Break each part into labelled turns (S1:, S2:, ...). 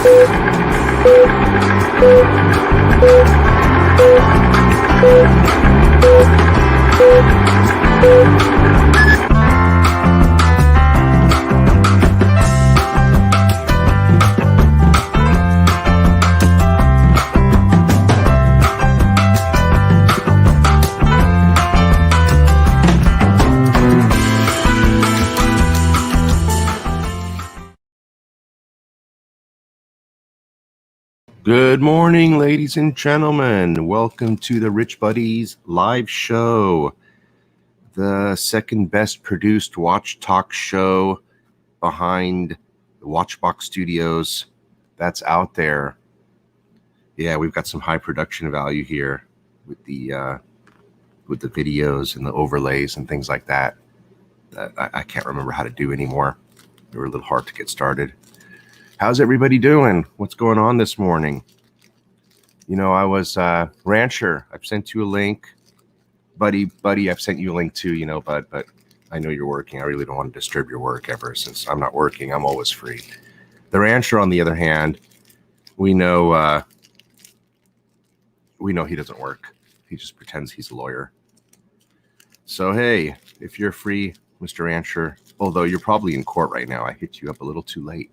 S1: Good morning, ladies and gentlemen. Welcome to the Rich Buddies live show, the second best produced watch talk show behind the Watchbox Studios that's out there. Yeah, we've got some high production value here with the videos and the overlays and things like that. I can't remember how to do anymore. They were a little hard to get started. How's everybody doing? What's going on this morning? You know, I was Rancher. I've sent you a link. Buddy, I've sent you a link too, you know, but I know you're working. I really don't want to disturb your work ever since I'm not working. I'm always free. The Rancher, on the other hand, we know he doesn't work. He just pretends he's a lawyer. So, hey, if you're free, Mr. Rancher, although you're probably in court right now, I hit you up a little too late.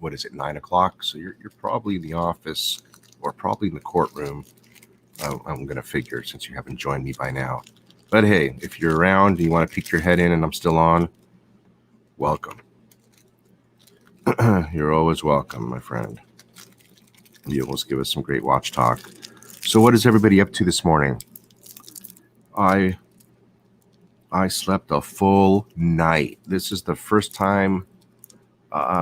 S1: What is it, 9 o'clock? So you're probably in the office or probably in the courtroom. I'm going to figure since you haven't joined me by now. But hey, if you're around and you want to peek your head in and I'm still on, welcome. You're always welcome, my friend. You always give us some great watch talk. So what is everybody up to this morning? I slept a full night. This is the first time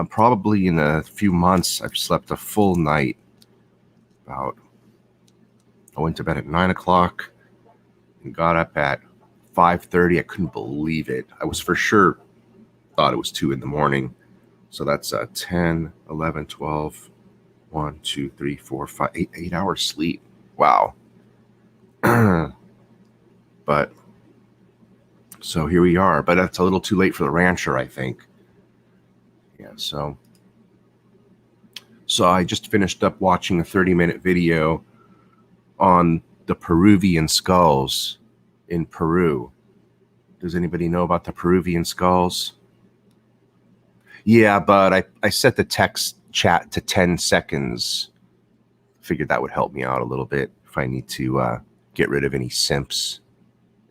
S1: probably in a few months I've slept a full night. I went to bed at 9 o'clock and got up at 5:30. I couldn't believe it. I was for sure thought it was 2 in the morning. So that's 10, 11, 12, 1, 2, 3, 4, 5, 8 hours sleep. Wow. But so here we are. But that's a little too late for the Rancher, I think. Yeah, so I just finished up watching a 30-minute video on the Peruvian skulls in Peru. Does anybody know about the Peruvian skulls? Yeah, but I set the text chat to 10 seconds. Figured that would help me out a little bit if I need to get rid of any simps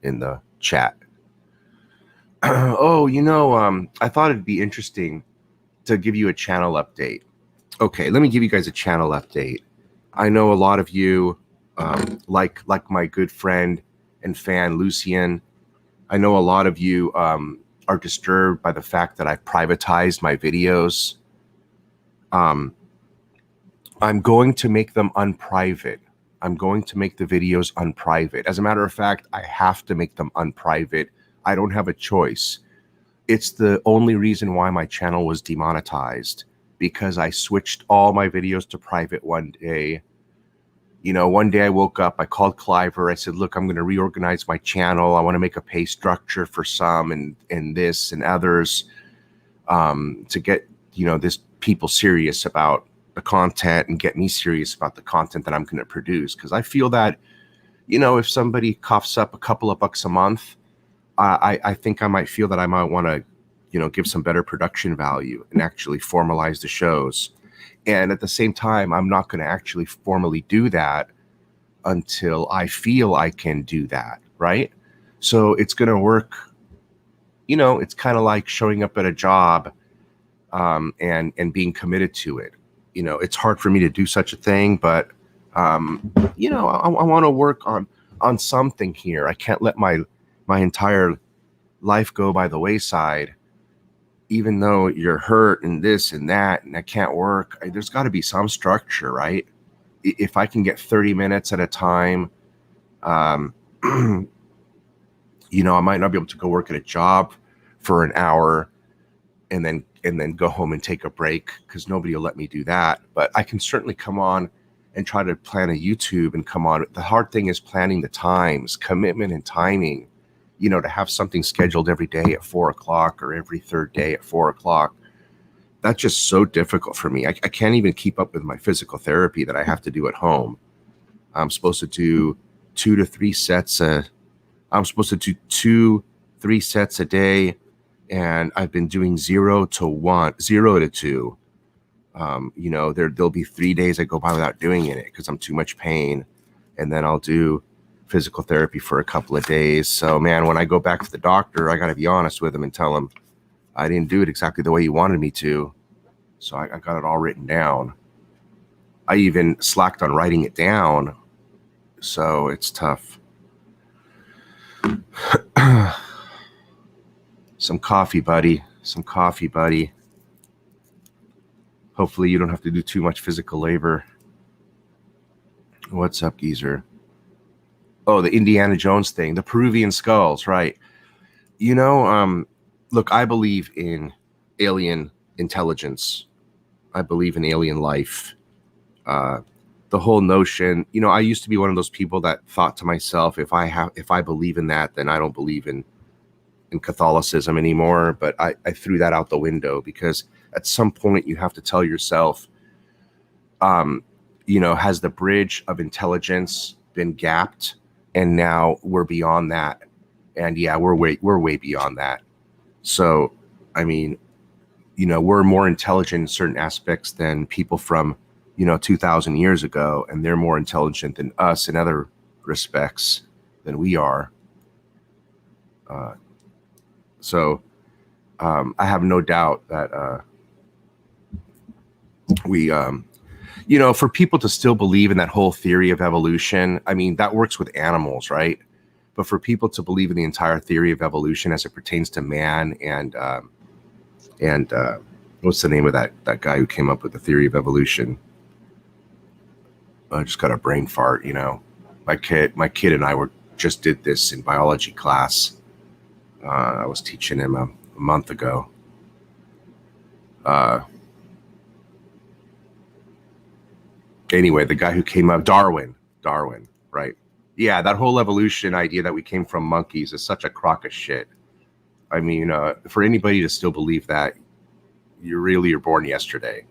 S1: in the chat. Oh, you know, I thought it'd be interesting to give you a channel update. Okay, let me give you guys a channel update. I know a lot of you, like my good friend and fan Lucian, I know a lot of you are disturbed by the fact that I privatized my videos. I'm going to make them unprivate. I'm going to make the videos unprivate. As a matter of fact, I have to make them unprivate. I don't have a choice. It's the only reason why my channel was demonetized, because I switched all my videos to private one day. You know, one day I woke up, I called Cliver. I said, look, I'm going to reorganize my channel. I want to make a pay structure for some and this and others to get, you know, this people serious about the content and get me serious about the content that I'm going to produce. Because I feel that, you know, if somebody coughs up a couple of bucks a month, I think I might feel that I might want to, you know, give some better production value and actually formalize the shows. And at the same time, I'm not going to actually formally do that until I feel I can do that, right? So it's going to work, you know, it's kind of like showing up at a job and being committed to it. You know, it's hard for me to do such a thing, but, you know, I want to work on something here. I can't let my entire life go by the wayside, even though you're hurt and this and that, and I can't work. There's got to be some structure, right? If I can get 30 minutes at a time, you know, I might not be able to go work at a job for an hour and then go home and take a break because nobody will let me do that. But I can certainly come on and try to plan a YouTube and come on. The hard thing is planning the times, commitment and timing. You know, to have something scheduled every day at 4 o'clock or every third day at 4 o'clock, that's just so difficult for me. I can't even keep up with my physical therapy that I have to do at home. I'm supposed to do 2 to 3 sets. I'm supposed to do 2-3 sets a day, and I've been doing 0 to 2. You know, there'll be 3 days I go by without doing it because I'm too much pain, and then I'll do physical therapy for a couple of days. So, man, when I go back to the doctor, I got to be honest with him and tell him I didn't do it exactly the way he wanted me to. So I got it all written down. I even slacked on writing it down. So it's tough. Some coffee, buddy. Some coffee, buddy. Hopefully you don't have to do too much physical labor. What's up, geezer? Oh, the Indiana Jones thing. The Peruvian skulls, right. You know, look, I believe in alien intelligence. I believe in alien life. The whole notion, you know, I used to be one of those people that thought to myself, if I believe in that, then I don't believe in Catholicism anymore. But I threw that out the window, because at some point you have to tell yourself, you know, has the bridge of intelligence been gapped? And now we're beyond that. And yeah, we're way beyond that. So, I mean, you know, we're more intelligent in certain aspects than people from, you know, 2,000 years ago, and they're more intelligent than us in other respects than we are. So I have no doubt that we, you know, for people to still believe in that whole theory of evolution, I mean, that works with animals, right? But for people to believe in the entire theory of evolution as it pertains to man and what's the name of that guy who came up with the theory of evolution? I just got a brain fart, you know. My kid and I just did this in biology class. I was teaching him a month ago. Anyway, the guy who came up, Darwin, right? Yeah, that whole evolution idea that we came from monkeys is such a crock of shit. I mean, for anybody to still believe that, you're born yesterday.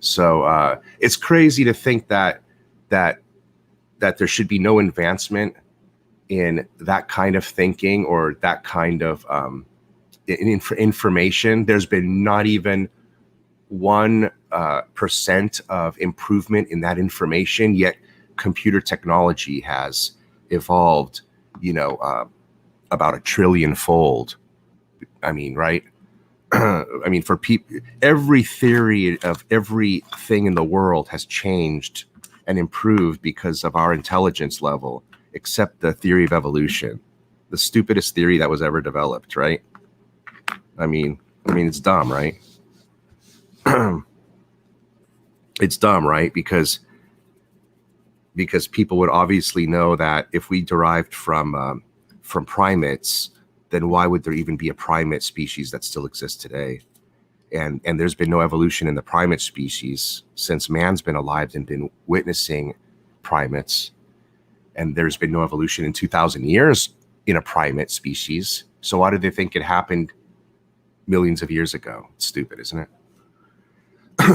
S1: So it's crazy to think that there should be no advancement in that kind of thinking or that kind of information. There's been not even 1% of improvement in that information, yet computer technology has evolved, you know, about 1 trillion fold. I mean, right? I mean, for people, every theory of everything in the world has changed and improved because of our intelligence level, except the theory of evolution, the stupidest theory that was ever developed, right? I mean, it's dumb, right? It's dumb, right? Because people would obviously know that if we derived from primates, then why would there even be a primate species that still exists today? And there's been no evolution in the primate species since man's been alive and been witnessing primates. And there's been no evolution in 2,000 years in a primate species. So why do they think it happened millions of years ago? It's stupid, isn't it?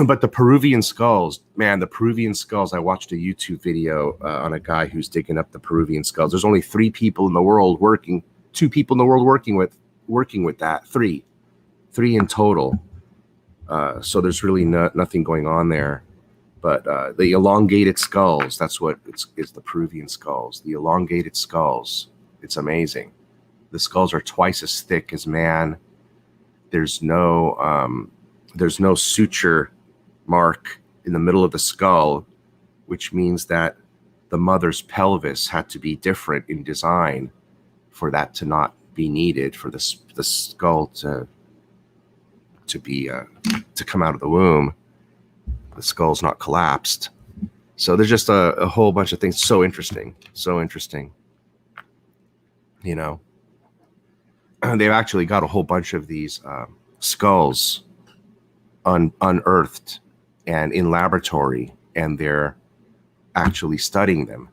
S1: But the Peruvian skulls, man, the Peruvian skulls, I watched a YouTube video on a guy who's digging up the Peruvian skulls. There's only 3 people in the world working, 2 people in the world working with that, 3 in total. So there's really nothing going on there. But the elongated skulls, that's what it's the Peruvian skulls, the elongated skulls. It's amazing. The skulls are twice as thick as man. There's no suture mark in the middle of the skull, which means that the mother's pelvis had to be different in design for that to not be needed, for the skull to come out of the womb. The skull's not collapsed. So there's just a whole bunch of things. So interesting. You know, they've actually got a whole bunch of these skulls unearthed and in laboratory, and they're actually studying them.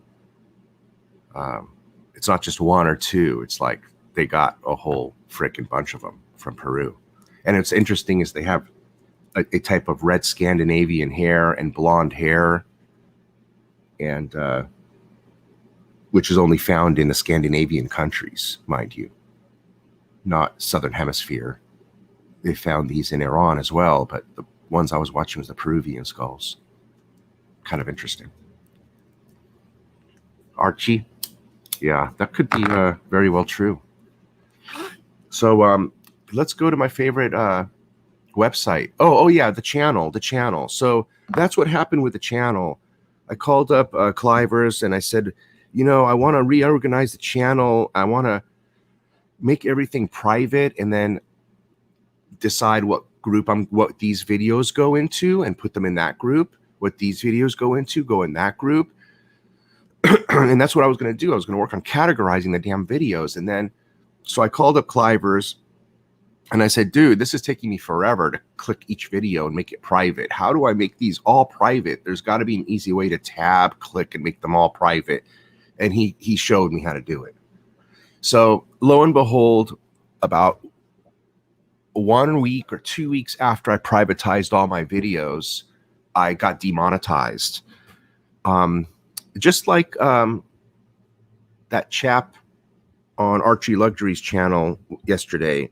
S1: It's not just 1 or 2. It's like they got a whole freaking bunch of them from Peru. And it's interesting is they have a type of red Scandinavian hair and blonde hair, and which is only found in the Scandinavian countries, mind you, not Southern Hemisphere. They found these in Iran as well, but the ones I was watching was the Peruvian skulls. Kind of interesting. Archie, yeah, that could be very well true. So let's go to my favorite website. Oh yeah, the channel. So that's what happened with the channel. I called up Clivers and I said, you know, I want to reorganize the channel. I want to make everything private and then decide what group what these videos go into and put them in that group. What these videos go into go in that group. And that's what I was going to do. I was going to work on categorizing the damn videos. And then, so I called up Clivers and I said, dude, this is taking me forever to click each video and make it private. How do I make these all private? There's got to be an easy way to tab, click, and make them all private. And he showed me how to do it. So lo and behold, about 1 week or 2 weeks after I privatized all my videos, I got demonetized. Just like that chap on Archie Luxury's channel yesterday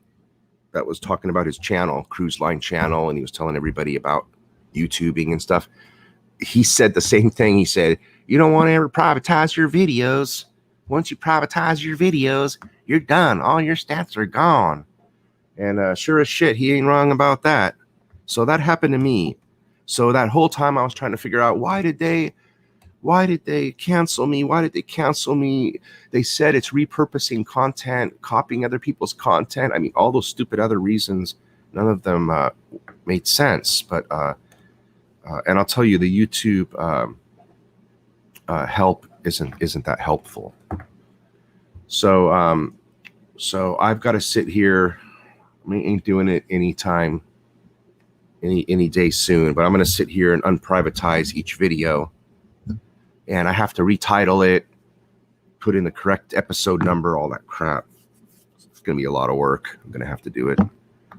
S1: that was talking about his channel, Cruise Line channel, and he was telling everybody about YouTubing and stuff. He said the same thing. He said, you don't want to ever privatize your videos. Once you privatize your videos, you're done. All your stats are gone. And sure as shit, he ain't wrong about that. So that happened to me. So that whole time I was trying to figure out, why did they cancel me? Why did they cancel me? They said it's repurposing content, copying other people's content. I mean, all those stupid other reasons, none of them made sense. But and I'll tell you, the YouTube help isn't that helpful. So so I've got to sit here. I mean, ain't doing it anytime, any day soon. But I'm going to sit here and unprivatize each video. And I have to retitle it, put in the correct episode number, all that crap. It's going to be a lot of work. I'm going to have to do it.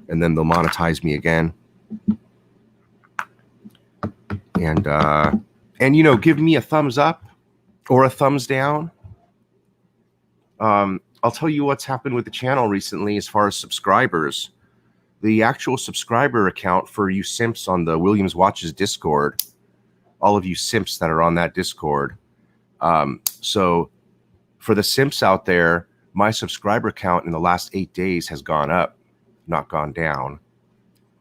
S1: And then they'll monetize me again. And you know, give me a thumbs up or a thumbs down. I'll tell you what's happened with the channel recently as far as subscribers. The actual subscriber account for you simps on the Williams Watches Discord, all of you simps that are on that Discord. So for the simps out there, my subscriber count in the last 8 days has gone up, not gone down.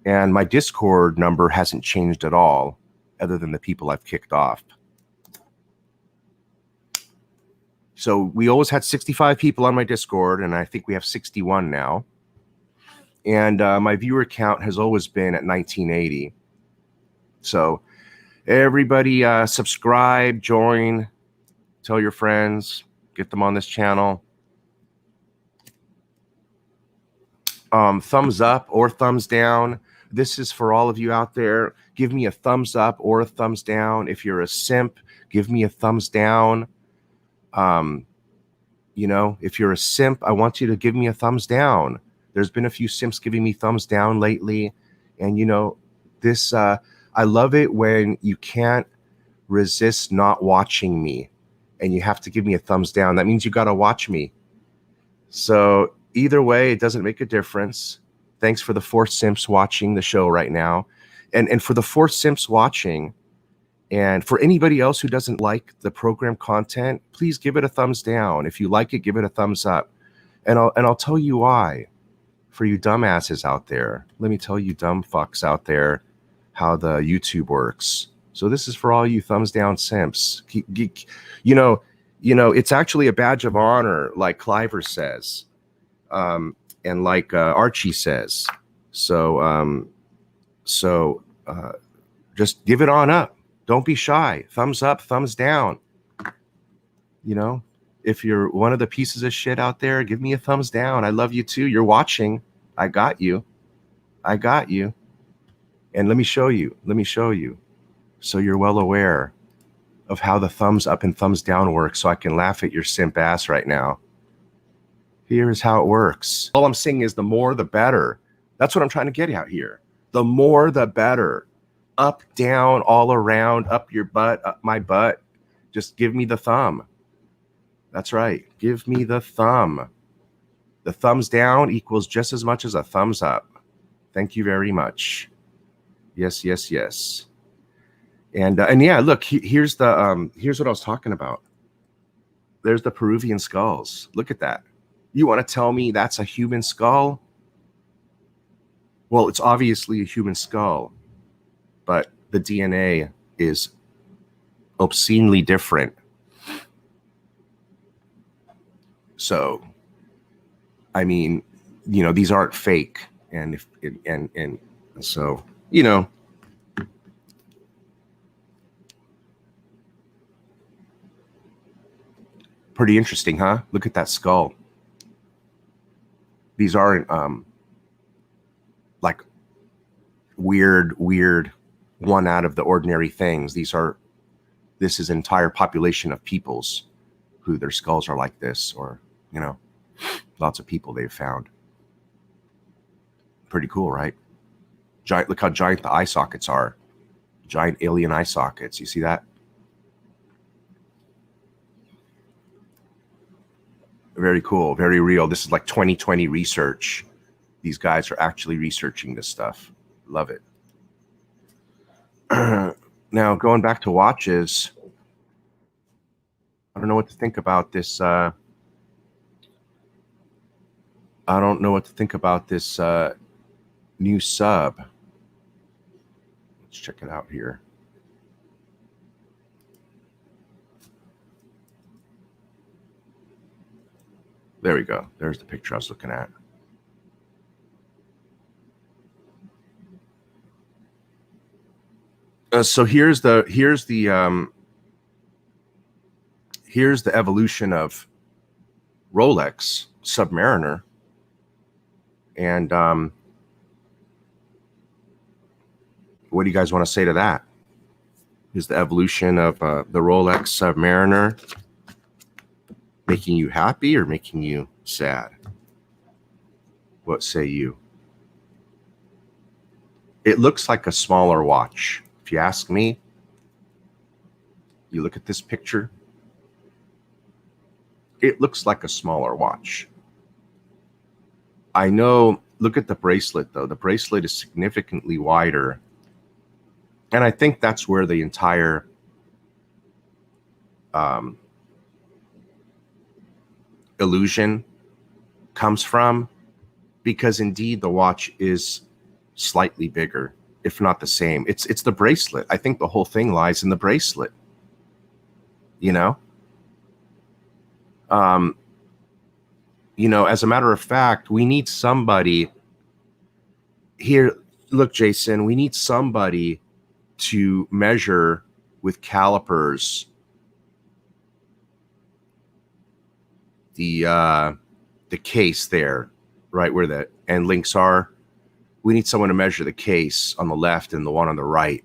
S1: And my Discord number hasn't changed at all, other than the people I've kicked off. So we always had 65 people on my Discord, and I think we have 61 now. And my viewer count has always been at 1980. So everybody subscribe, join, tell your friends, get them on this channel. Thumbs up or thumbs down. This is for all of you out there. Give me a thumbs up or a thumbs down. If you're a simp, give me a thumbs down. You know, if you're a simp, I want you to give me a thumbs down. There's been a few simps giving me thumbs down lately. And, you know, this, I love it when you can't resist not watching me and you have to give me a thumbs down. That means you got to watch me. So either way, it doesn't make a difference. Thanks for the 4 simps watching the show right now. And for the 4 simps watching, and for anybody else who doesn't like the program content, please give it a thumbs down. If you like it, give it a thumbs up. And I'll tell you why. For you dumbasses out there, let me tell you dumb fucks out there how the YouTube works. So this is for all you thumbs down simps. You know, it's actually a badge of honor, like Cliver says, and like Archie says. So just give it on up. Don't be shy. Thumbs up, thumbs down. You know, if you're one of the pieces of shit out there, give me a thumbs down. I love you too. You're watching. I got you. I got you. And let me show you. Let me show you. So you're well aware of how the thumbs up and thumbs down work, so I can laugh at your simp ass right now. Here's how it works. All I'm saying is the more, the better. That's what I'm trying to get out here. The more, the better. Up, down, all around, up your butt, up my butt. Just give me the thumb. That's right. Give me the thumb. The thumbs down equals just as much as a thumbs up. Thank you very much. Yes, yes, yes. And yeah, look, here's what I was talking about. There's the Peruvian skulls. Look at that. You want to tell me that's a human skull? Well, it's obviously a human skull, but the DNA is obscenely different. So, I mean, you know, these aren't fake, and so, you know, pretty interesting, huh? Look at that skull. These aren't like weird one out of the ordinary things. This is an entire population of peoples who their skulls are like this, or, you know, lots of people they've found. Pretty cool, right? Giant. Look how giant the eye sockets are. Giant alien eye sockets. You see that? Very cool. Very real. This is like 2020 research. These guys are actually researching this stuff. Love it. Now, going back to watches, I don't know what to think about this. I don't know what to think about this new sub. Let's check it out here. There we go. There's the picture I was looking at. So here's the evolution of ROLEx Submariner, and what do you guys want to say to that? Is the evolution of the ROLEx Submariner making you happy or making you sad? What say you? It looks like a smaller watch. If you ask me, you look at this picture, it looks like a smaller watch. I know, look at the bracelet though. The bracelet is significantly wider. And I think that's where the entire illusion comes from, because indeed the watch is slightly bigger, if not the same. It's the bracelet. I think the whole thing lies in the bracelet, you know? You know, as a matter of fact, we need somebody here. Look, Jason, we need somebody to measure with calipers the case there, right where the end links are. We need someone to measure the case on the left and the one on the right.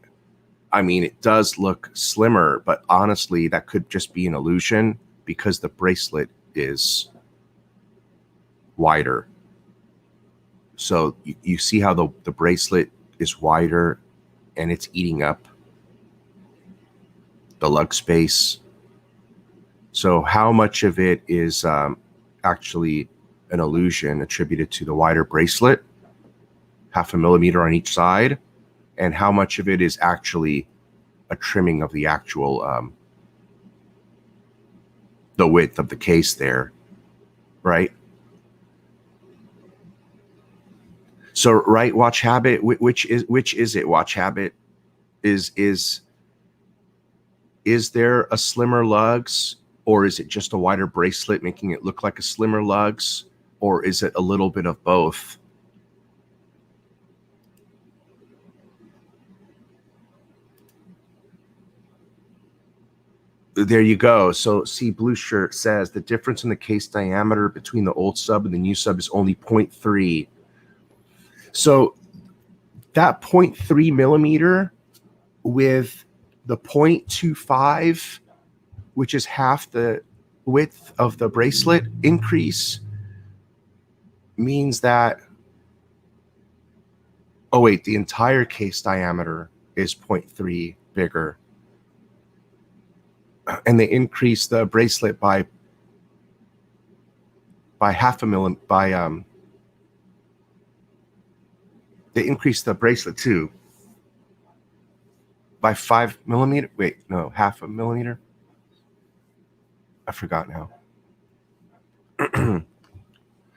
S1: I mean, it does look slimmer, but honestly, that could just be an illusion because the bracelet is wider. So you see how the bracelet is wider and it's eating up the lug space. So how much of it is actually an illusion attributed to the wider bracelet, 0.5 millimeter on each side, and how much of it is actually a trimming of the actual the width of the case there, right? So, right, watch habit, which is it? Watch habit is there a slimmer lugs, or is it just a wider bracelet making it look like a slimmer lugs, or is it a little bit of both? There you go. So see, Blue Shirt says the difference in the case diameter between the old sub and the new sub is only 0.3. So that 0.3 millimeter with the 0.25, which is half the width of the bracelet increase, means that Oh wait, the entire case diameter is 0.3 bigger. And they increased the bracelet by half a millimeter, they increased the bracelet too by 5 millimeter. Wait, no, half a millimeter. I forgot now.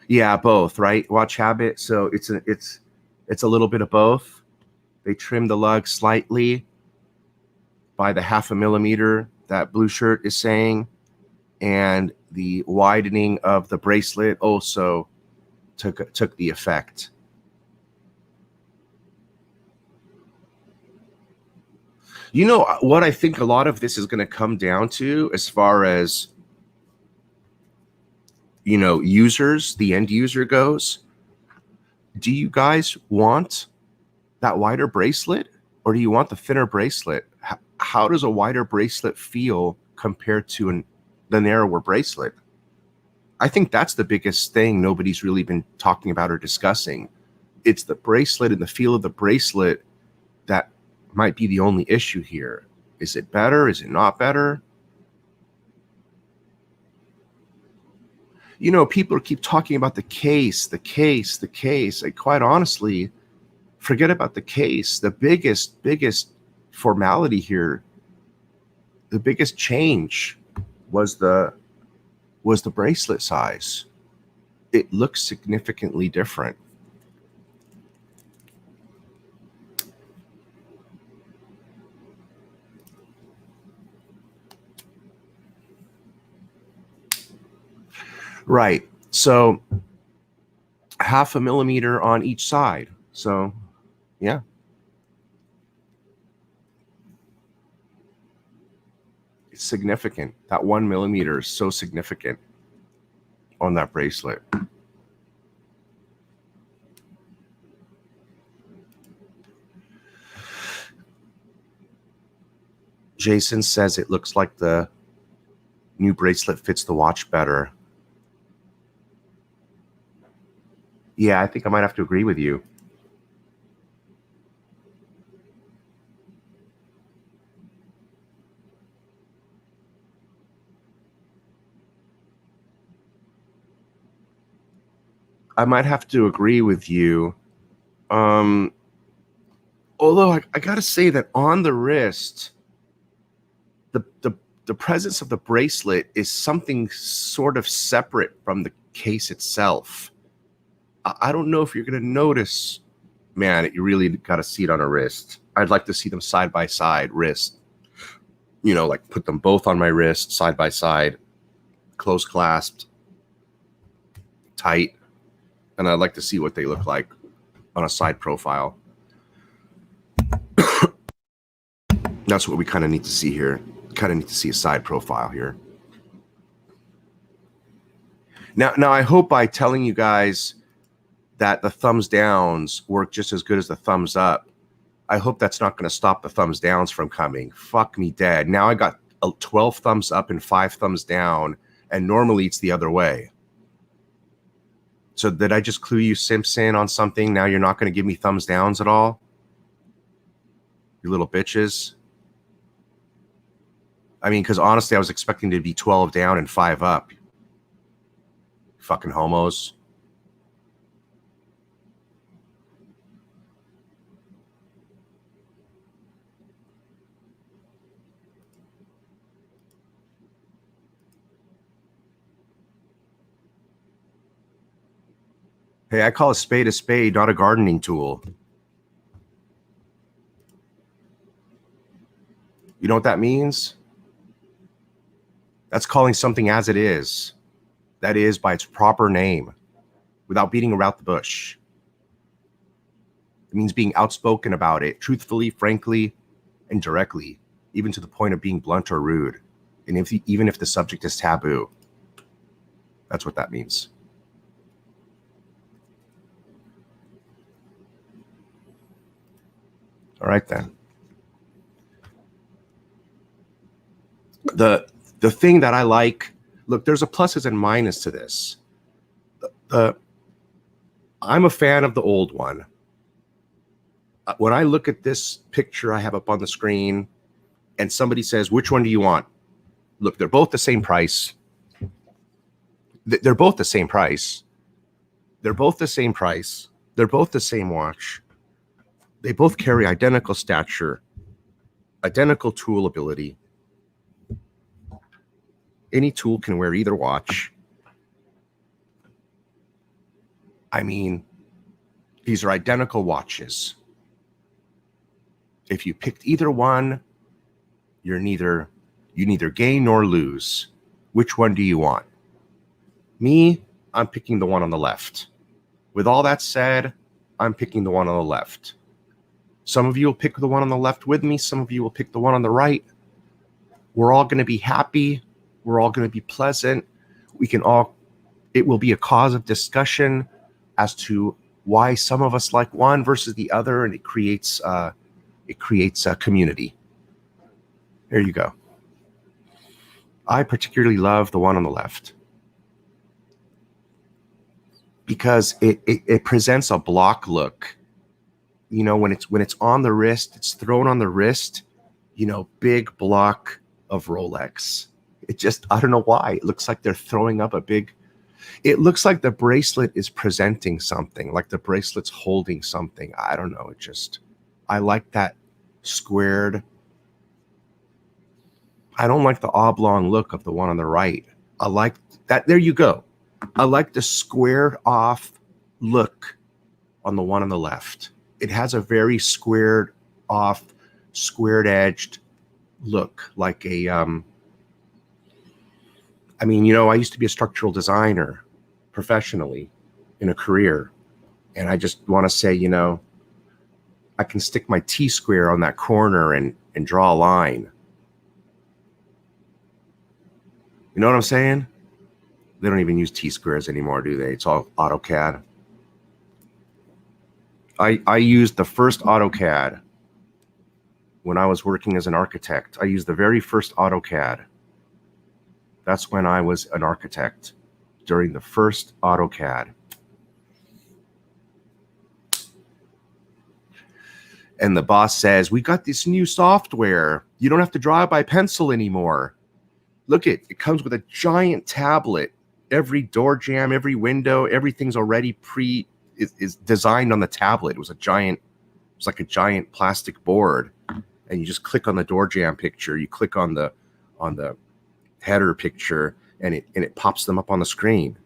S1: Yeah, both, right? Watch habit. So it's a little bit of both. They trimmed the lug slightly by the half a millimeter that blue shirt is saying, and the widening of the bracelet also took the effect. You know what I think a lot of this is going to come down to, as far as, you know, users, the end user goes. Do you guys want that wider bracelet, or do you want the thinner bracelet? How does a wider bracelet feel compared to the narrower bracelet? I think that's the biggest thing nobody's really been talking about or discussing. It's the bracelet and the feel of the bracelet that might be the only issue here. Is it better? Is it not better? You know, people keep talking about the case. Like, quite honestly, forget about the case. The biggest formality here, the biggest change was the bracelet size. It looks significantly different. Right. So half a millimeter on each side. So yeah. It's significant. That 1 millimeter is so significant on that bracelet. Jason says it looks like the new bracelet fits the watch better. Yeah, I think I might have to agree with you. I might have to agree with you. Although I gotta say that on the wrist, the presence of the bracelet is something sort of separate from the case itself. I don't know if you're gonna notice, man. You really got to see it on a wrist. I'd like to see them side by side, wrist. You know, like put them both on my wrist, side by side, close clasped, tight, and I'd like to see what they look like on a side profile. That's what we kind of need to see here. Kind of need to see a side profile here. Now I hope by telling you guys that the thumbs downs work just as good as the thumbs up, I hope that's not going to stop the thumbs downs from coming. Fuck me dead. Now I got 12 thumbs up and 5 thumbs down, and normally it's the other way. So did I just clue you, Simpson, on something? Now you're not going to give me thumbs downs at all? You little bitches. I mean, because honestly, I was expecting to be 12 down and 5 up. Fucking homos. Hey, I call a spade, not a gardening tool. You know what that means? That's calling something as it is. That is by its proper name, without beating around the bush. It means being outspoken about it, truthfully, frankly, and directly, even to the point of being blunt or rude, and even if the subject is taboo. That's what that means. All right, then. The thing that I like, look, there's a pluses and minuses to this. I'm a fan of the old one. When I look at this picture I have up on the screen and somebody says, which one do you want? Look, they're both the same price. They're both the same price. They're both the same price. They're both the same watch. They both carry identical stature, identical tool ability. Any tool can wear either watch. I mean, these are identical watches. If you picked either one, you neither gain nor lose. Which one do you want? Me, I'm picking the one on the left. With all that said, I'm picking the one on the left. Some of you will pick the one on the left with me. Some of you will pick the one on the right. We're all going to be happy. We're all going to be pleasant. It will be a cause of discussion as to why some of us like one versus the other, and it creates a community. There you go. I particularly love the one on the left because it presents a block look. You know, when it's on the wrist, it's thrown on the wrist, you know, big block of ROLEx. It just, I don't know why. It looks like they're throwing up it looks like the bracelet is presenting something, like the bracelet's holding something. I don't know. I like that squared. I don't like the oblong look of the one on the right. I like that. There you go. I like the squared off look on the one on the left. It has a very squared off, squared edged look, like a, I mean, you know, I used to be a structural designer professionally in a career. And I just want to say, you know, I can stick my T-square on that corner and draw a line. You know what I'm saying? They don't even use T-squares anymore, do they? It's all AutoCAD. I used the first AutoCAD when I was working as an architect. I used the very first AutoCAD. That's when I was an architect, during the first AutoCAD. And the boss says, we got this new software. You don't have to draw by pencil anymore. Look, it comes with a giant tablet. Every door jamb, every window, everything's already is designed on the tablet. It was like a giant plastic board. And you just click on the door jamb picture. You click on the header picture, and it pops them up on the screen.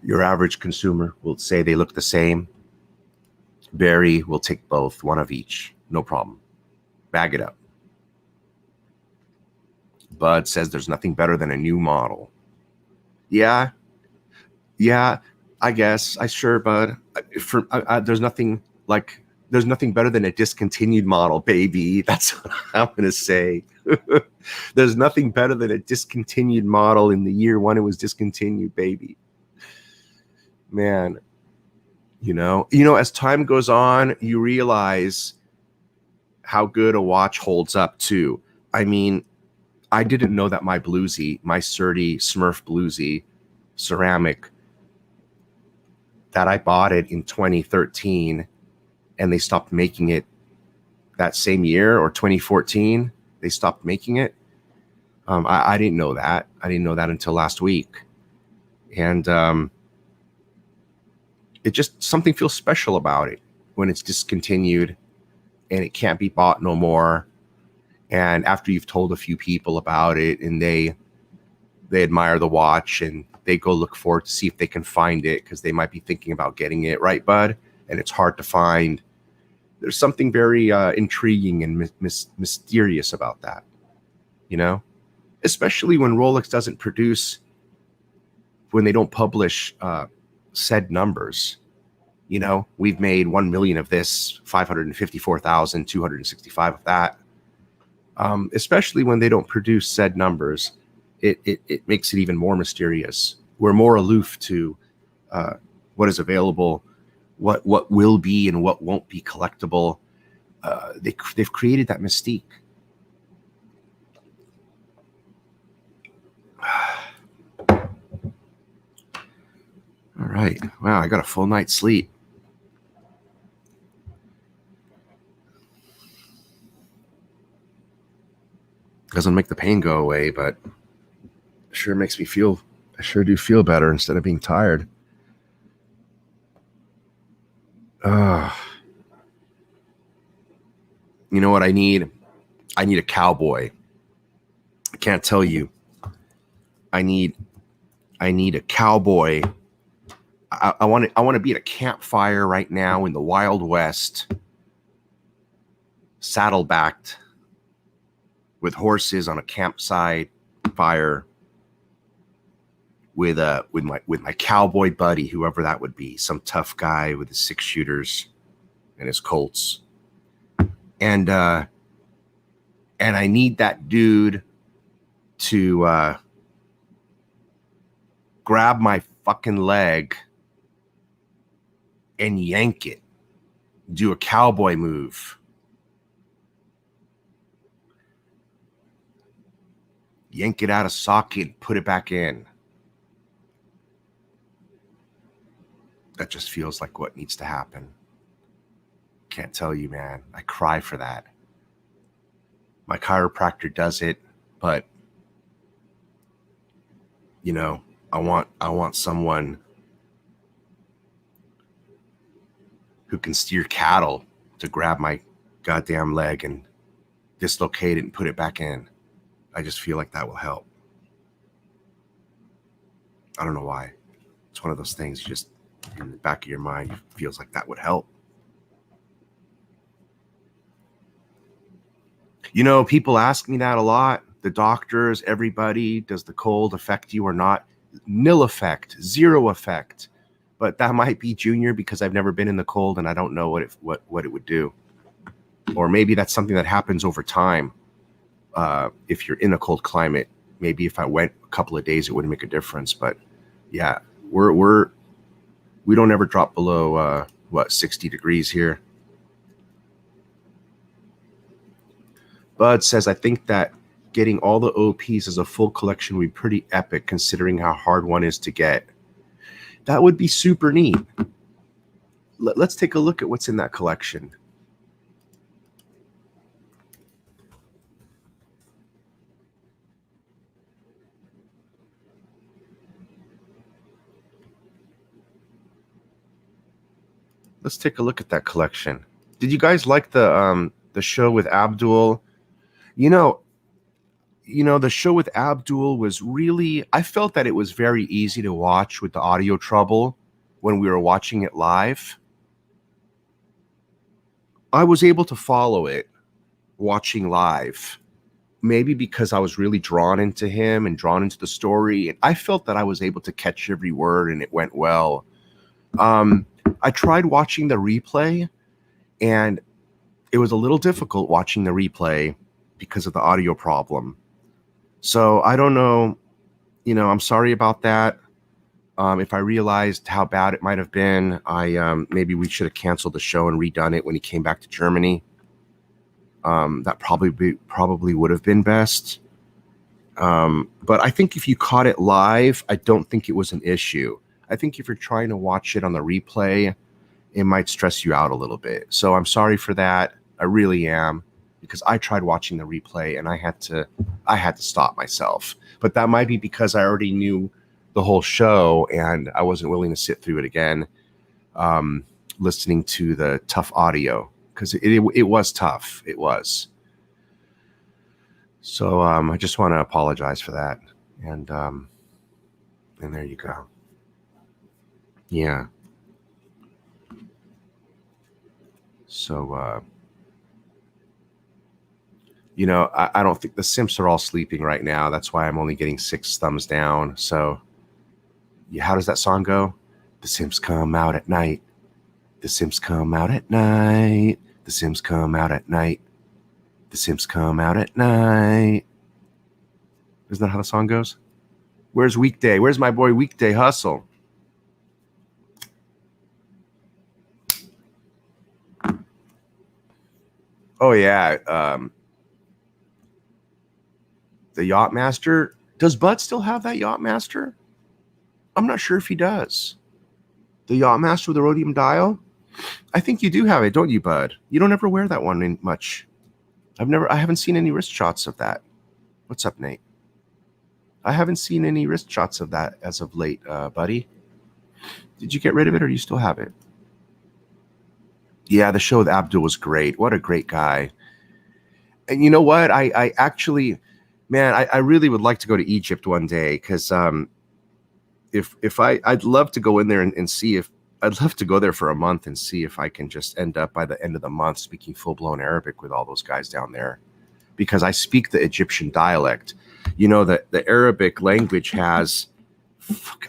S1: Your average consumer will say they look the same. Barry will take both, one of each, no problem. Bag it up. Bud says there's nothing better than a new model. Yeah, I guess. Sure, Bud. There's nothing better than a discontinued model, baby. That's what I'm gonna say. There's nothing better than a discontinued model in the year when it was discontinued, baby. Man, you know, as time goes on, you realize how good a watch holds up too. I mean, I didn't know that my bluesy, my Surdy Smurf bluesy ceramic, that I bought it in 2013 and they stopped making it that same year, or 2014, they stopped making it. I didn't know that. I didn't know that until last week. And it just, something feels special about it when it's discontinued and it can't be bought no more. And after you've told a few people about it and they admire the watch and they go look for it to see if they can find it because they might be thinking about getting it, right, Bud? And it's hard to find. There's something very intriguing and mysterious about that, you know? Especially when ROLEx doesn't produce, when they don't publish said numbers. You know, we've made 1 million of this, 554,265 of that. Especially when they don't produce said numbers, it makes it even more mysterious. We're more aloof to what is available, what will be and what won't be collectible. They've created that mystique. right. Wow, I got a full night's sleep. Doesn't make the pain go away, but sure makes me feel, I sure do feel better instead of being tired. You know what I need? I need a cowboy. I can't tell you. I need a cowboy. I want to be at a campfire right now in the Wild West, saddle-backed, with horses on a campsite fire, with my cowboy buddy, whoever that would be, some tough guy with his 6-shooters and his Colts, and I need that dude to grab my fucking leg and yank it, do a cowboy move, yank it out of socket, put it back in. That just feels like what needs to happen. Can't tell you, man. I cry for that. My chiropractor does it, but you know, I want someone who can steer cattle to grab my goddamn leg and dislocate it and put it back in. I just feel like that will help. I don't know why. It's one of those things you just, in the back of your mind, it feels like that would help. You know, people ask me that a lot. The doctors, everybody, does the cold affect you or not? Nil effect, zero effect. But that might be Junior because I've never been in the cold and I don't know what it would do. Or maybe that's something that happens over time. If you're in a cold climate, maybe if I went a couple of days, it wouldn't make a difference. But yeah, we don't ever drop below 60 degrees here. Bud says, I think that getting all the OPs as a full collection would be pretty epic considering how hard one is to get. That would be super neat. Let's take a look at what's in that collection. Let's take a look at that collection. Did you guys like the show with Abdul? You know, the show with Abdul was really, I felt that it was very easy to watch with the audio trouble when we were watching it live. I was able to follow it watching live, maybe because I was really drawn into him and drawn into the story. And I felt that I was able to catch every word and it went well. I tried watching the replay and it was a little difficult watching the replay because of the audio problem. So I don't know, I'm sorry about that. If I realized how bad it might have been, maybe we should have canceled the show and redone it when he came back to Germany. That probably would have been best. But I think if you caught it live, I don't think it was an issue. I think if you're trying to watch it on the replay, it might stress you out a little bit. So I'm sorry for that. I really am, because I tried watching the replay and I had to stop myself. But that might be because I already knew the whole show and I wasn't willing to sit through it again, listening to the tough audio, because it was tough. It was. So I just want to apologize for that. And there you go. Yeah. So, I don't think the simps are all sleeping right now. That's why I'm only getting 6 thumbs down. So, yeah, how does that song go? The simps come out at night. The simps come out at night. The simps come out at night. The simps come out at night. Isn't that how the song goes? Where's Weekday? Where's my boy Weekday Hustle? Oh, yeah. The Yacht Master. Does Bud still have that Yacht Master? I'm not sure if he does. The Yachtmaster with the rhodium dial? I think you do have it, don't you, bud? You don't ever wear that one in much. I haven't seen any wrist shots of that. What's up, Nate? I haven't seen any wrist shots of that as of late, buddy. Did you get rid of it or do you still have it? Yeah, the show with Abdul was great. What a great guy. And you know what? I actually, man, I really would like to go to Egypt one day because I'd love to go in there and see if I'd love to go there for a month and see if I can just end up by the end of the month speaking full-blown Arabic with all those guys down there, because I speak the Egyptian dialect. You know, the Arabic language has,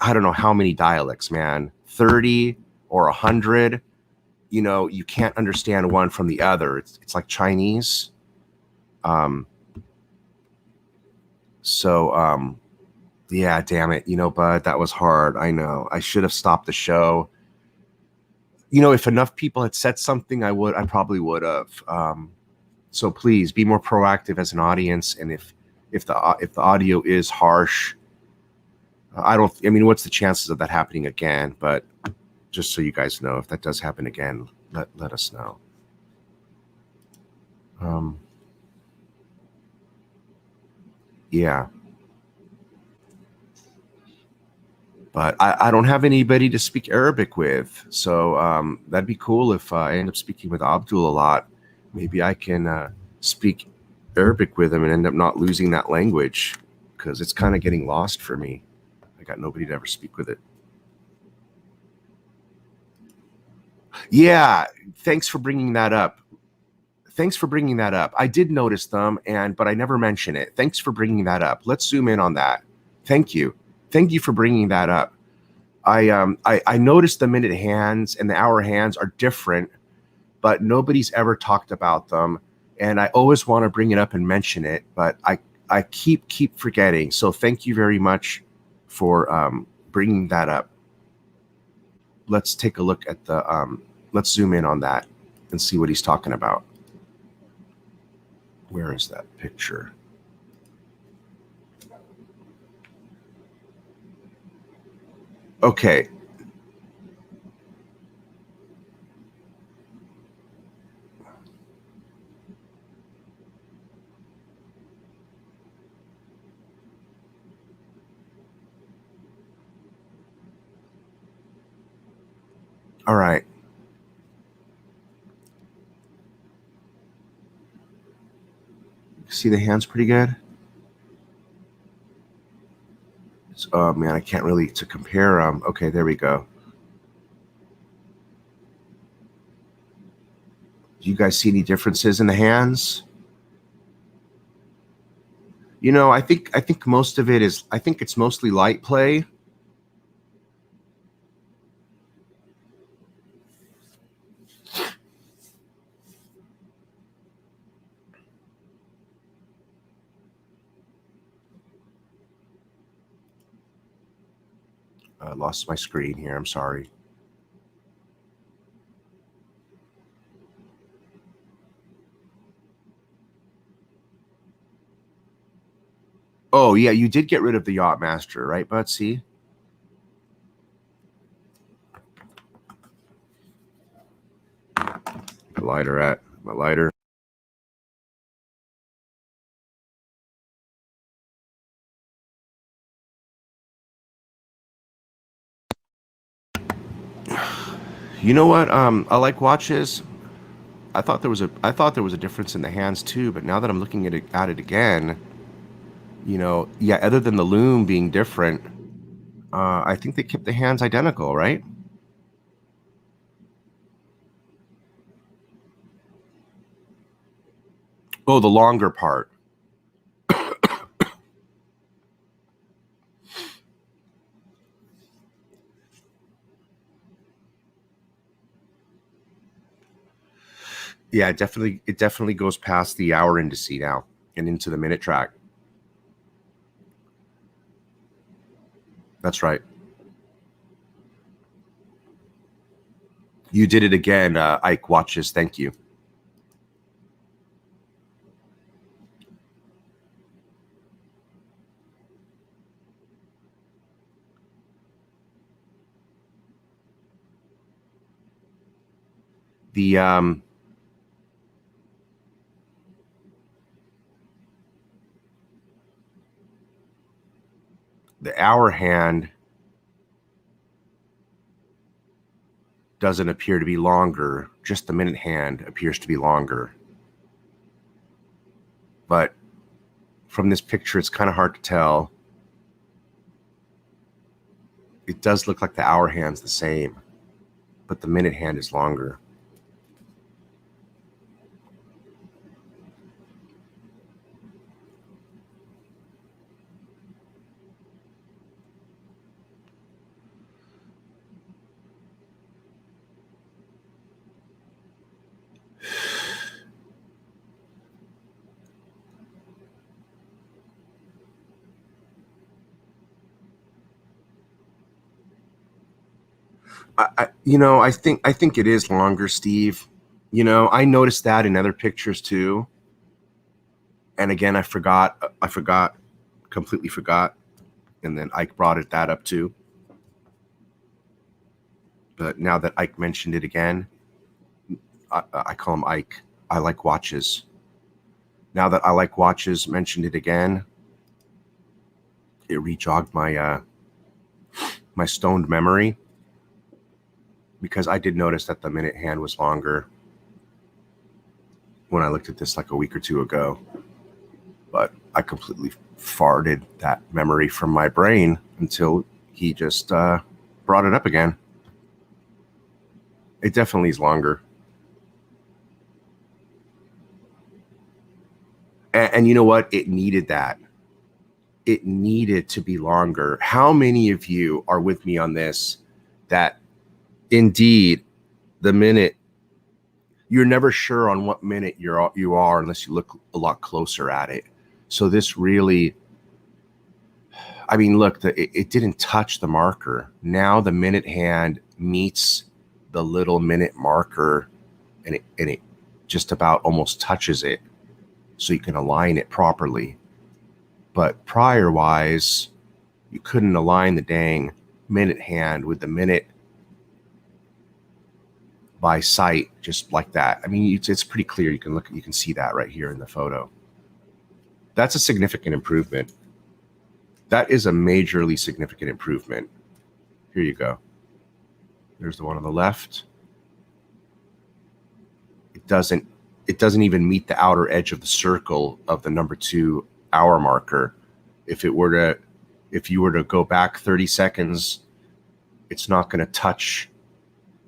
S1: I don't know how many dialects, man, 30 or 100. You know, you can't understand one from the other. It's like Chinese. Yeah, damn it. You know, bud, that was hard. I know. I should have stopped the show. You know, if enough people had said something, I probably would have. So please be more proactive as an audience. And if the audio is harsh, I mean, what's the chances of that happening again? But just so you guys know, if that does happen again, let us know. Yeah. But I don't have anybody to speak Arabic with. So that'd be cool if I end up speaking with Abdul a lot. Maybe I can speak Arabic with him and end up not losing that language, because it's kind of getting lost for me. I got nobody to ever speak with it. Yeah, thanks for bringing that up. I did notice them, but I never mention it. Thanks for bringing that up. Let's zoom in on that. Thank you for bringing that up. I noticed the minute hands and the hour hands are different, but nobody's ever talked about them, and I always want to bring it up and mention it, but I keep forgetting. So thank you very much for bringing that up. Let's take a look at the let's zoom in on that and see what he's talking about. Where is that picture? Okay. All right. See the hands pretty good? Oh man, I can't really to compare them. Okay, there we go. Do you guys see any differences in the hands? You know, I think most of it is, I think it's mostly light play. I lost my screen here. I'm sorry. Oh yeah, you did get rid of the Yachtmaster, right, bud? See? My lighter at my lighter. You know what? I like watches. I thought there was a difference in the hands too, but now that I'm looking at it again, you know, yeah, other than the loom being different, I think they kept the hands identical, right? Oh, the longer part. Yeah, it definitely goes past the hour indice now and into the minute track. That's right. You did it again, Ike Watches. Thank you. The hour hand doesn't appear to be longer. Just the minute hand appears to be longer. But from this picture, it's kind of hard to tell. It does look like the hour hand's the same, but the minute hand is longer. I think it is longer, Steve. I noticed that in other pictures too. And again, I completely forgot. And then Ike brought that up too. But now that Ike mentioned it again, I call him Ike. I Like Watches. Now that I Like Watches mentioned it again, it rejogged my my stoned memory, because I did notice that the minute hand was longer when I looked at this like a week or two ago. But I completely farted that memory from my brain until he just brought it up again. It definitely is longer. And you know what? It needed that. It needed to be longer. How many of you are with me on this? That indeed, the minute, you're never sure on what minute you are unless you look a lot closer at it. So this really, I mean, look, it didn't touch the marker. Now the minute hand meets the little minute marker, and it just about almost touches it, so you can align it properly. But prior wise, you couldn't align the dang minute hand with the minute by sight just like that. I mean, it's pretty clear. You can see that right here in the photo. That's a significant improvement. That is a majorly significant improvement. Here you go. There's the one on the left. It doesn't even meet the outer edge of the circle of the number 2 hour marker. If you were to go back 30 seconds, it's not going to touch.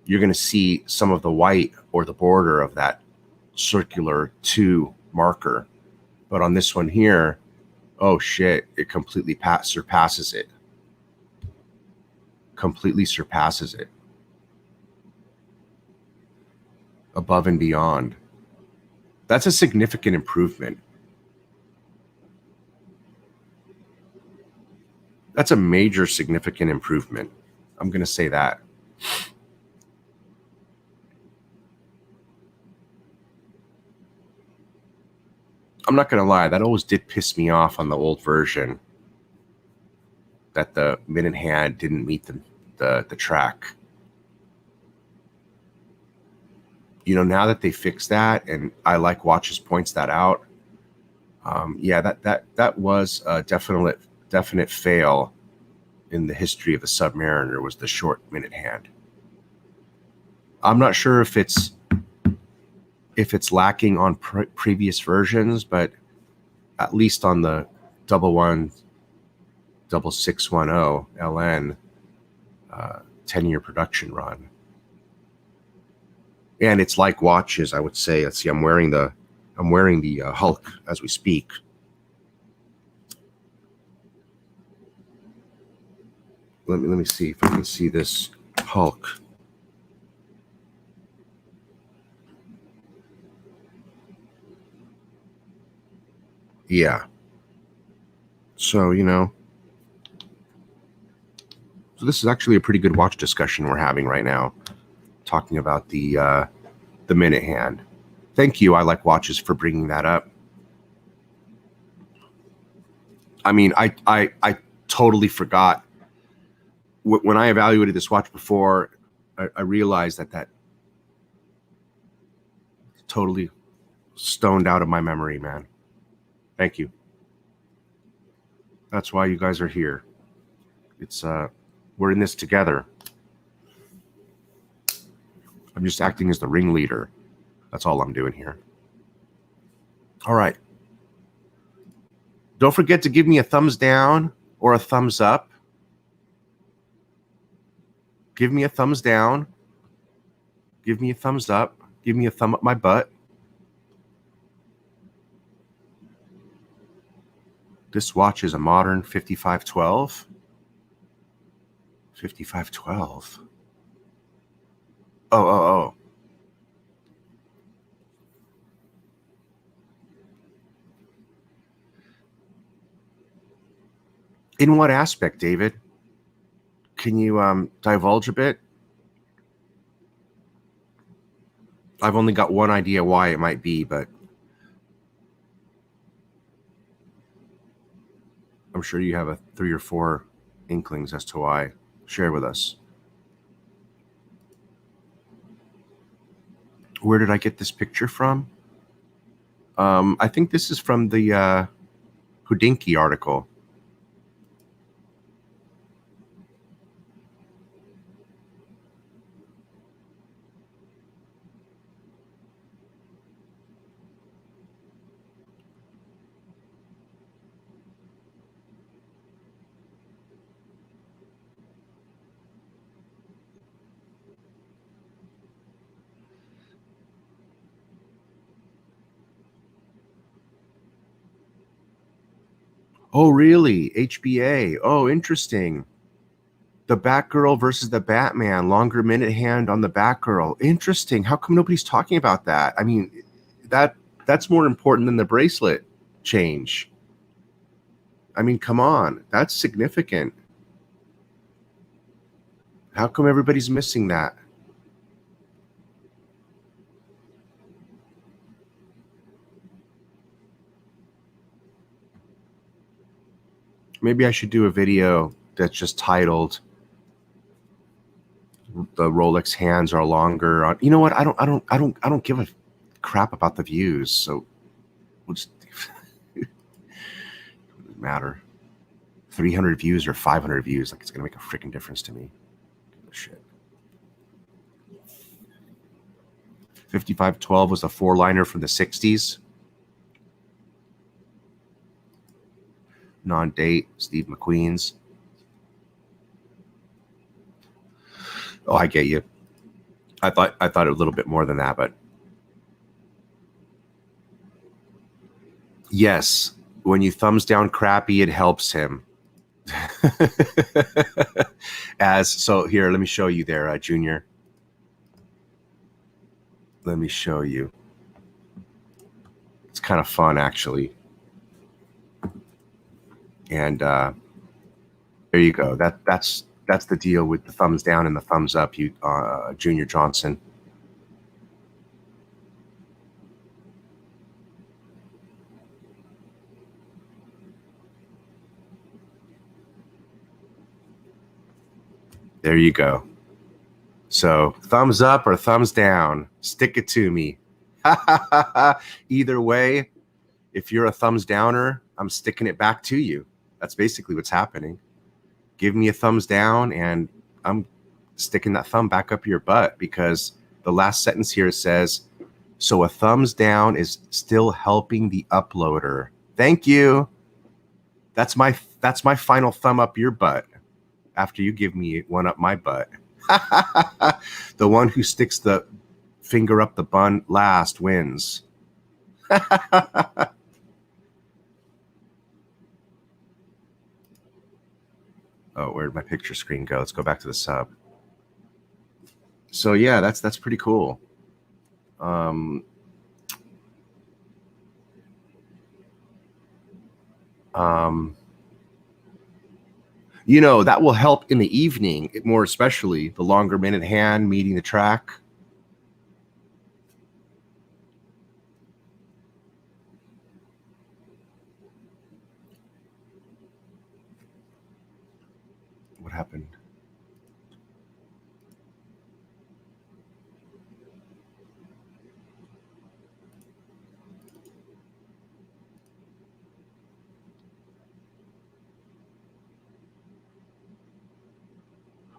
S1: You're going to see some of the white or the border of that circular 2 marker. But on this one here, oh shit, it completely surpasses it. Completely surpasses it. Above and beyond. That's a significant improvement. That's a major significant improvement. I'm going to say that. I'm not going to lie, that always did piss me off on the old version, that the minute hand didn't meet the track. Now that they fixed that, and I Like Watches points that out, yeah, that was a definite fail in the history of the Submariner, was the short minute hand. I'm not sure if it's lacking on previous versions, but at least on the 11610 LN 10-year production run. And it's Like Watches, I would say. Let's see, I'm wearing the Hulk as we speak. Let me see if I can see this Hulk. Yeah. So, so this is actually a pretty good watch discussion we're having right now, talking about the minute hand. Thank you, I Like Watches, for bringing that up. I mean, I totally forgot. When I evaluated this watch before, I realized that totally stoned out of my memory, man. Thank you. That's why you guys are here. It's we're in this together. I'm just acting as the ringleader. That's all I'm doing here. All right. Don't forget to give me a thumbs down or a thumbs up. Give me a thumbs down. Give me a thumbs up. Give me a thumb up my butt. This watch is a modern 5512. 5512. Oh. In what aspect, David? Can you divulge a bit? I've only got one idea why it might be, but I'm sure you have 3 or 4 inklings as to why. Share with us. Where did I get this picture from? I think this is from the Houdinki article. Oh, really? HBA. Oh, interesting. The Batgirl versus the Batman. Longer minute hand on the Batgirl. Interesting. How come nobody's talking about that? I mean, that's more important than the bracelet change. I mean, come on. That's significant. How come everybody's missing that? Maybe I should do a video that's just titled "The Rolex hands are longer." You know what? I don't give a crap about the views. So we'll just it doesn't matter. 300 views or 500 views, like it's gonna make a freaking difference to me. Shit. 5512 was a 4-liner from the 60s. Non-date, Steve McQueen's. Oh, I get you. I thought a little bit more than that, but yes, when you thumbs down crappy, it helps him. So here, let me show you there, Junior. Let me show you. It's kind of fun, actually. And there you go. That's the deal with the thumbs down and the thumbs up, you Junior Johnson. There you go. So thumbs up or thumbs down, stick it to me. Either way, if you're a thumbs downer, I'm sticking it back to you. That's basically what's happening. Give me a thumbs down and I'm sticking that thumb back up your butt, because the last sentence here says, so a thumbs down is still helping the uploader. Thank you. That's my final thumb up your butt after you give me one up my butt. The one who sticks the finger up the bun last wins. Oh, where'd my picture screen go? Let's go back to the sub. So yeah, that's pretty cool. You know, that will help in the evening, more especially the longer minute hand meeting the track. What happened?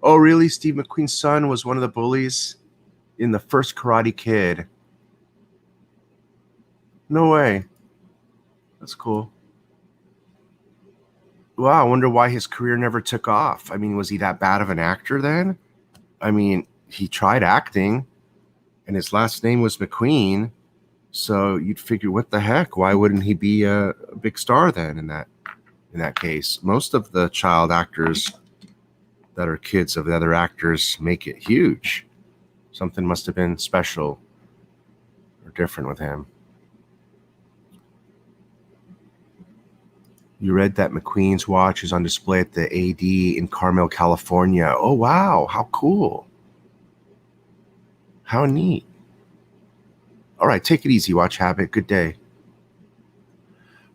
S1: Oh, really? Steve McQueen's son was one of the bullies in the first Karate Kid. No way. That's cool. Wow, I wonder why his career never took off. I mean, was he that bad of an actor then? I mean, he tried acting, and his last name was McQueen. So you'd figure, what the heck? Why wouldn't he be a big star then? In that case, most of the child actors that are kids of the other actors make it huge. Something must have been special or different with him. You read that McQueen's watch is on display at the AD in Carmel, California. Oh, wow. How cool. How neat. All right. Take it easy, Watch Habit. Good day.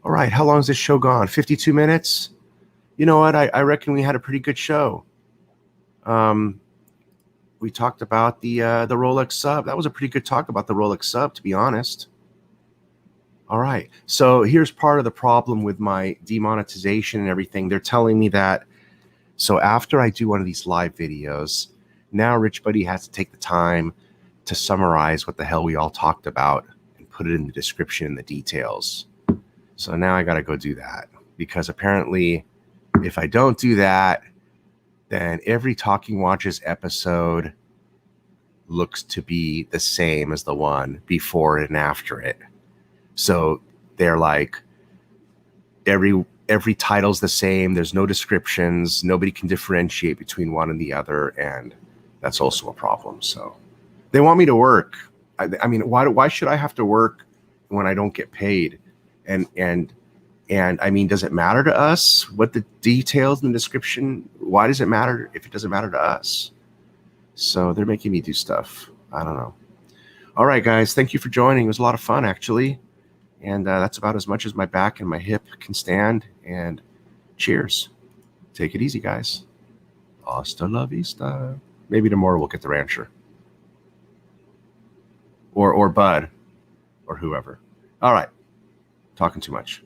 S1: All right. How long is this show gone? 52 minutes? You know what? I reckon we had a pretty good show. We talked about the ROLEx sub. That was a pretty good talk about the ROLEx sub, to be honest. All right. So here's part of the problem with my demonetization and everything. They're telling me that, so after I do one of these live videos, now Rich Buddy has to take the time to summarize what the hell we all talked about and put it in the description and the details. So now I got to go do that, because apparently if I don't do that, then every Talking Watches episode looks to be the same as the one before and after it. So they're like, every title's the same. There's no descriptions. Nobody can differentiate between one and the other, and that's also a problem. So they want me to work. I mean, why should I have to work when I don't get paid? And I mean, does it matter to us what the details in the description? Why does it matter if it doesn't matter to us? So they're making me do stuff. I don't know. All right, guys. Thank you for joining. It was a lot of fun, actually. And that's about as much as my back and my hip can stand. And cheers. Take it easy, guys. Hasta la vista. Maybe tomorrow we'll get the rancher. Or Bud. Or whoever. All right. Talking too much.